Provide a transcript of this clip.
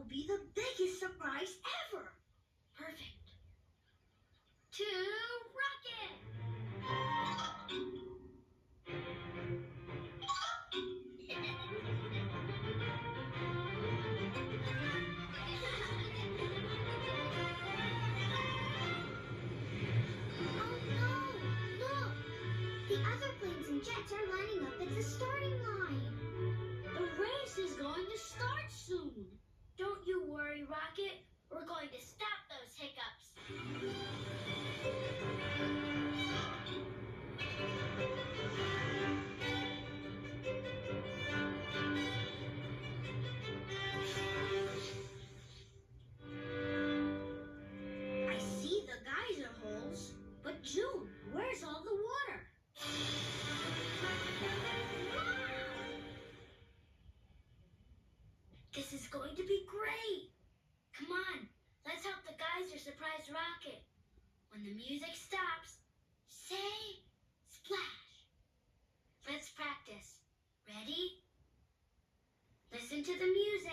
be the biggest surprise ever. Perfect. To rocket! Oh no! Look! The other planes and jets are lining up at the starting line. The race is going to start soon. Don't you worry, Rocket. We're going to stop those hiccups. I see the geyser holes. But June, where's all the water? This is going to be great. Come on, let's help the geyser surprise Rocket. When the music stops, say splash. Let's practice. Ready? Listen to the music.